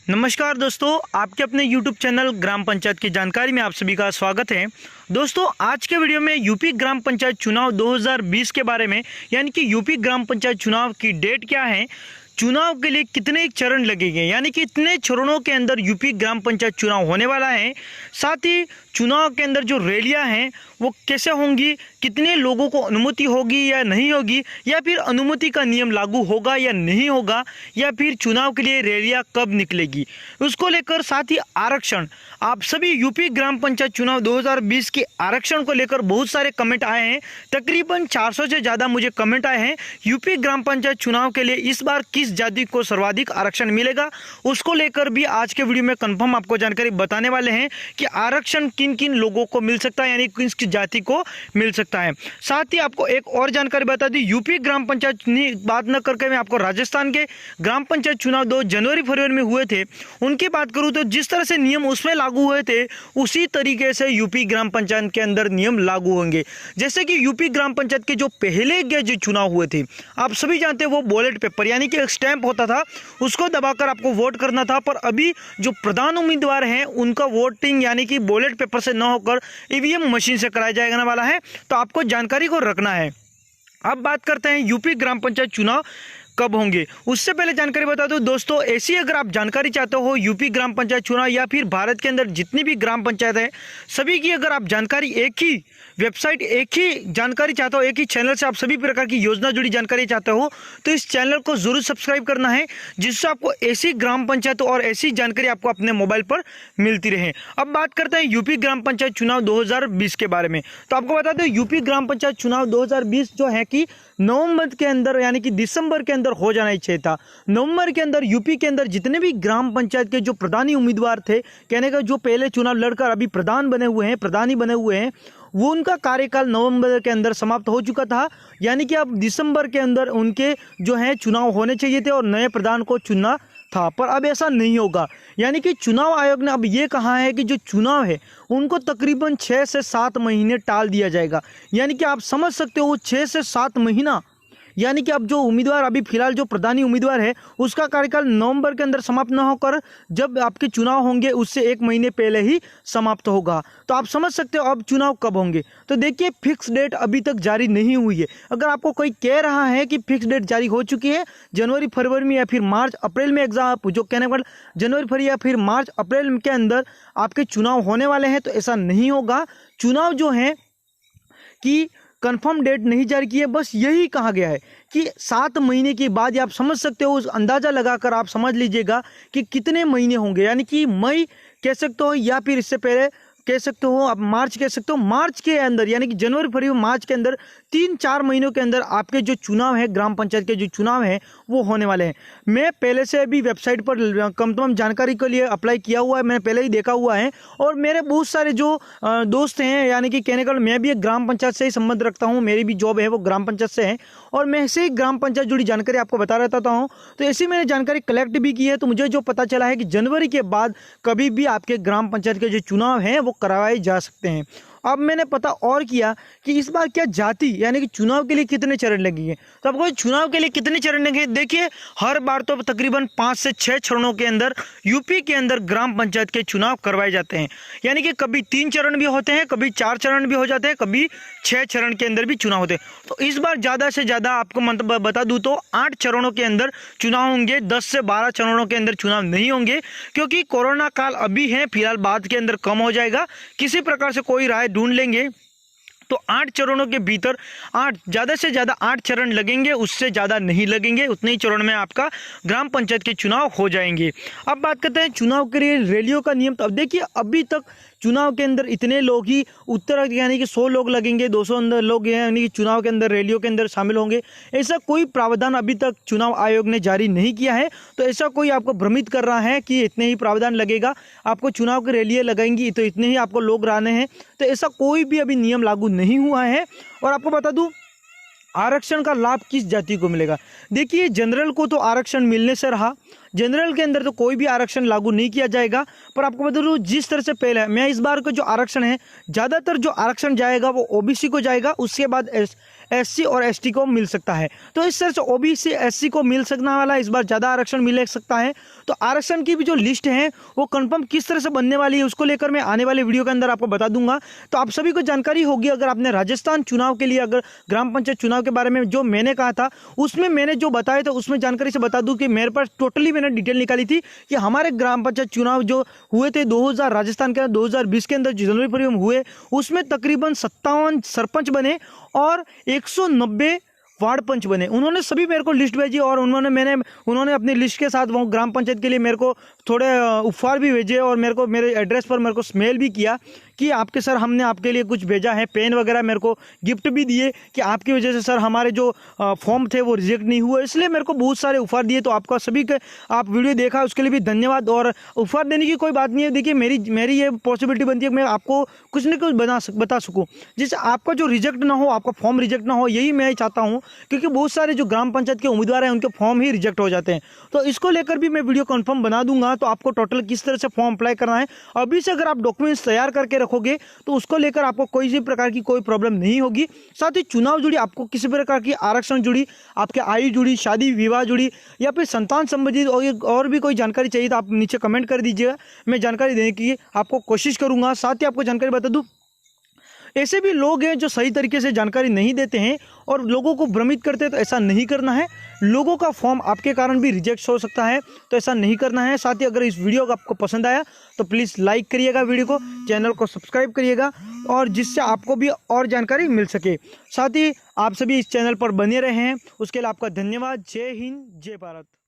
नमस्कार दोस्तों, आपके अपने YouTube चैनल ग्राम पंचायत की जानकारी में आप सभी का स्वागत है। दोस्तों, आज के वीडियो में यूपी ग्राम पंचायत चुनाव 2020 के बारे में, यानी कि यूपी ग्राम पंचायत चुनाव की डेट क्या है, चुनाव के लिए कितने चरण लगेंगे, यानी कि इतने चरणों के अंदर यूपी ग्राम पंचायत चुनाव होने वाला है। साथ ही चुनाव के अंदर जो रैलियां हैं वो कैसे होंगी, कितने लोगों को अनुमति होगी या नहीं होगी, या फिर अनुमति का नियम लागू होगा या नहीं होगा, या फिर चुनाव के लिए रैलियां कब निकलेगी, उसको लेकर, साथ ही आरक्षण, आप सभी यूपी ग्राम पंचायत चुनाव 2020 के आरक्षण को लेकर बहुत सारे कमेंट आए हैं। तकरीबन 400 से ज़्यादा मुझे कमेंट आए हैं। यूपी ग्राम पंचायत चुनाव के लिए इस बार किस जाति को सर्वाधिक आरक्षण मिलेगा, उसको लेकर भी आज के वीडियो में कंफर्म आपको जानकारी बताने वाले हैं कि आरक्षण किन किन लोगों को मिल सकता है, यानी किस किस जाति को मिल सकता है। साथ ही आपको एक और जानकारी बता दी, यूपी ग्राम पंचायत बात न करके मैं आपको राजस्थान के ग्राम पंचायत चुनाव 2 जनवरी फरवरी में हुए थे उनकी बात करूं तो जिस तरह से नियम उसमें लागू हुए थे उसी तरीके से यूपी ग्राम पंचायत के अंदर नियम लागू होंगे। जैसे कि यूपी ग्राम पंचायत के जो पहले के जो चुनाव हुए थे, आप सभी जानते हैं, वो बैलेट पेपर यानी कि एक स्टैंप होता था, उसको दबाकर आपको वोट करना था। पर अभी जो प्रधान उम्मीदवार हैं उनका वोटिंग यानी कि बैलेट पेपर से न होकर ईवीएम मशीन से कराया जाने वाला है, तो आपको जानकारी को रखना है। अब बात करते हैं यूपी ग्राम पंचायत चुनाव कब होंगे। उससे पहले जानकारी बता दूं दोस्तों, ऐसी अगर आप जानकारी चाहते हो यूपी ग्राम पंचायत चुनाव या फिर भारत के अंदर जितनी भी ग्राम पंचायत है सभी की अगर आप जानकारी एक ही वेबसाइट, एक ही जानकारी चाहते हो, एक ही चैनल से आप सभी प्रकार की योजना जुड़ी जानकारी चाहते हो, तो इस चैनल को जरूर सब्सक्राइब करना है, जिससे आपको ऐसी ग्राम पंचायत और ऐसी जानकारी आपको अपने मोबाइल पर मिलती रहे। अब बात करते हैं यूपी ग्राम पंचायत चुनाव 2020 के बारे में। तो आपको बता दें, यूपी ग्राम पंचायत चुनाव 2020 जो है कि नवंबर के अंदर यानी कि दिसंबर के अंदर हो जाना चाहिए था। नवंबर के अंदर यूपी के अंदर जितने भी ग्राम पंचायत के जो प्रधानी उम्मीदवार थे, कहने का जो पहले चुनाव लड़कर अभी प्रधानी बने हुए हैं, वो उनका कार्यकाल नवंबर के अंदर समाप्त हो चुका था। यानी कि अब दिसंबर के अंदर उनके जो है चुनाव होने चाहिए थे और नए प्रधान को चुनना था, पर अब ऐसा नहीं होगा। यानी कि चुनाव आयोग ने अब ये कहा है कि जो चुनाव है उनको तकरीबन 6 से 7 महीने टाल दिया जाएगा। यानी कि आप समझ सकते हो, वो 6 से 7 महीना, यानी कि अब जो उम्मीदवार अभी फिलहाल जो प्रधानी उम्मीदवार है उसका कार्यकाल नवंबर के अंदर समाप्त न होकर जब आपके चुनाव होंगे उससे 1 महीने पहले ही समाप्त होगा। तो आप समझ सकते हो अब चुनाव कब होंगे। तो देखिए, फिक्स डेट अभी तक जारी नहीं हुई है। अगर आपको कोई कह रहा है कि फिक्स डेट जारी हो चुकी है जनवरी फरवरी में या फिर मार्च अप्रैल में, एग्जाम जो कहने वाले जनवरी फरवरी या फिर मार्च अप्रैल के अंदर आपके चुनाव होने वाले हैं, तो ऐसा नहीं होगा। चुनाव जो है कि कंफर्म डेट नहीं जारी की है, बस यही कहा गया है कि 7 महीने के बाद, आप समझ सकते हो, उस अंदाज़ा लगाकर आप समझ लीजिएगा कि कितने महीने होंगे। यानी कि मई कह सकते हो या फिर इससे पहले कह सकते हो, आप मार्च कह सकते हो। मार्च के अंदर यानी कि जनवरी फरवरी मार्च के अंदर 3-4 महीनों के अंदर आपके जो चुनाव है, ग्राम पंचायत के जो चुनाव हैं वो होने वाले हैं। मैं पहले से अभी वेबसाइट पर कम तमाम जानकारी के लिए अप्लाई किया हुआ है, मैंने पहले ही देखा हुआ है। और मेरे बहुत सारे जो दोस्त हैं, यानी कि कहने का मैं भी एक ग्राम पंचायत से ही संबंध रखता हूँ, मेरी भी जॉब है वो ग्राम पंचायत से है, और मैं ऐसे ही ग्राम पंचायत जुड़ी जानकारी आपको बता रहता हूँ। तो ऐसी मैंने जानकारी कलेक्ट भी की है, तो मुझे जो पता चला है कि जनवरी के बाद कभी भी आपके ग्राम पंचायत के जो चुनाव हैं वो करवाए जा सकते हैं। अब मैंने पता और किया कि इस बार क्या जाति यानी कि चुनाव के लिए कितने चरण लगेंगे। तो आपको चुनाव के लिए कितने चरण लगेंगे, देखिए, हर बार तो तकरीबन 5 से 6 चरणों के अंदर यूपी के अंदर ग्राम पंचायत के चुनाव करवाए जाते हैं। यानी कि कभी 3 चरण भी होते हैं, कभी 4 चरण भी हो जाते हैं, कभी 6 चरण के अंदर भी चुनाव होते हैं। तो इस बार ज़्यादा से ज़्यादा आपको मतलब बता दूँ तो 8 चरणों के अंदर चुनाव होंगे, 10 से 12 चरणों के अंदर चुनाव नहीं होंगे, क्योंकि कोरोना काल अभी है, फिलहाल बाद के अंदर कम हो जाएगा। किसी प्रकार से कोई राय ढूंढ लेंगे तो 8 चरणों के भीतर ज़्यादा से ज़्यादा 8 चरण लगेंगे, उससे ज़्यादा नहीं लगेंगे। उतने ही चरण में आपका ग्राम पंचायत के चुनाव हो जाएंगे। अब बात करते हैं चुनाव के लिए रैलियों का नियम। तो अब देखिए, अभी तक चुनाव के अंदर इतने लोग ही उत्तर यानी कि 100 लोग लगेंगे, 200 अंदर लोग यानी कि चुनाव के अंदर रैलियों के अंदर शामिल होंगे, ऐसा कोई प्रावधान अभी तक चुनाव आयोग ने जारी नहीं किया है। तो ऐसा कोई आपको भ्रमित कर रहा है कि इतने ही प्रावधान लगेगा, आपको चुनाव की रैलियाँ लगाएंगी तो इतने ही आपको लोग रहने हैं, तो ऐसा कोई भी अभी नियम लागू नहीं हुआ है। और आपको बता दूं, आरक्षण का लाभ किस जाति को मिलेगा। देखिए, जनरल को तो आरक्षण मिलने से रहा, जनरल के अंदर तो कोई भी आरक्षण लागू नहीं किया जाएगा। पर आपको बता दूं, जिस तरह से पहले मैं इस बार का जो आरक्षण है, ज़्यादातर जो आरक्षण जाएगा वो ओबीसी को जाएगा, उसके बाद एससी और एसटी को मिल सकता है। तो इस तरह से ओबीसी एससी को मिल सकने वाला इस बार ज़्यादा आरक्षण मिल सकता है। तो आरक्षण की भी जो लिस्ट है वो कंफर्म किस तरह से बनने वाली है उसको लेकर मैं आने वाले वीडियो के अंदर आपको बता दूंगा। तो आप सभी को जानकारी होगी, अगर आपने राजस्थान चुनाव के लिए अगर ग्राम पंचायत चुनाव के बारे में जो मैंने कहा था उसमें मैंने जो बताया था उसमें जानकारी से बता दूं कि मेरे पास टोटली मैंने डिटेल निकाली थी कि हमारे ग्राम पंचायत चुनाव जो हुए थे 2000 राजस्थान के 2020 के अंदर जनवरी फरवरी में हुए, उसमें तकरीबन 57 सरपंच बने और 190 वार्ड पंच बने। उन्होंने सभी मेरे को लिस्ट भेजी और उन्होंने अपनी लिस्ट के साथ वो ग्राम पंचायत के लिए मेरे को थोड़े उपहार भी भेजे और मेरे को मेरे एड्रेस पर मेरे को स्मेल भी किया कि आपके सर हमने आपके लिए कुछ भेजा है, पेन वगैरह मेरे को गिफ्ट भी दिए कि आपकी वजह से सर हमारे जो फॉर्म थे वो रिजेक्ट नहीं हुए, इसलिए मेरे को बहुत सारे उपहार दिए। तो आपका सभी के आप वीडियो देखा उसके लिए भी धन्यवाद। और उपहार देने की कोई बात नहीं है, देखिए मेरी ये पॉसिबिलिटी बनती है कि मैं आपको कुछ न कुछ बता सकूँ जिससे आपका जो रिजेक्ट ना हो, आपका फॉर्म रिजेक्ट ना हो, यही मैं चाहता हूँ। क्योंकि बहुत सारे जो ग्राम पंचायत के उम्मीदवार हैं उनके फॉर्म ही रिजेक्ट हो जाते हैं। तो इसको लेकर भी मैं वीडियो कंफर्म बना दूंगा। तो आपको टोटल किस तरह से फॉर्म अप्लाई करना है, अभी से अगर आप डॉक्यूमेंट्स तैयार करके रखोगे तो उसको लेकर आपको कोई भी प्रकार की कोई प्रॉब्लम नहीं होगी। साथ ही चुनाव जुड़ी आपको किसी प्रकार की आरक्षण जुड़ी, आपके आयु जुड़ी, शादी विवाह जुड़ी या फिर संतान संबंधित और भी कोई जानकारी चाहिए तो आप नीचे कमेंट कर दीजिएगा, मैं जानकारी देने की आपको कोशिश करूंगा। साथ ही आपको जानकारी बता दूं, ऐसे भी लोग हैं जो सही तरीके से जानकारी नहीं देते हैं और लोगों को भ्रमित करते हैं, तो ऐसा नहीं करना है। लोगों का फॉर्म आपके कारण भी रिजेक्ट हो सकता है, तो ऐसा नहीं करना है। साथ ही अगर इस वीडियो को आपको पसंद आया तो प्लीज़ लाइक करिएगा, वीडियो को, चैनल को सब्सक्राइब करिएगा और जिससे आपको भी और जानकारी मिल सके। साथ ही आप सभी इस चैनल पर बने रहे हैं, उसके लिए आपका धन्यवाद। जय हिंद, जय भारत।